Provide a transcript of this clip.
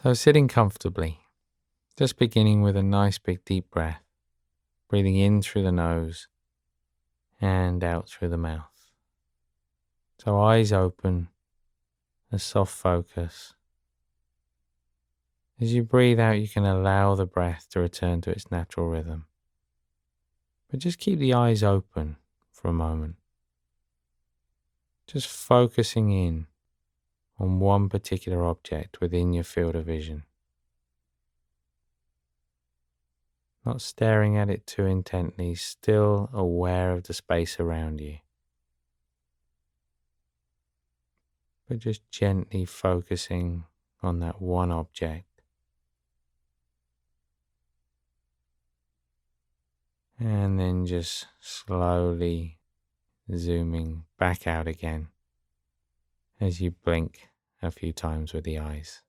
So sitting comfortably, just beginning with a nice big deep breath, breathing in through the nose and out through the mouth. So eyes open, a soft focus. As you breathe out, you can allow the breath to return to its natural rhythm. But just keep the eyes open for a moment. Just focusing in on one particular object within your field of vision. Not staring at it too intently, still aware of the space around you. But just gently focusing on that one object. And then just slowly zooming back out again as you blink a few times with the eyes.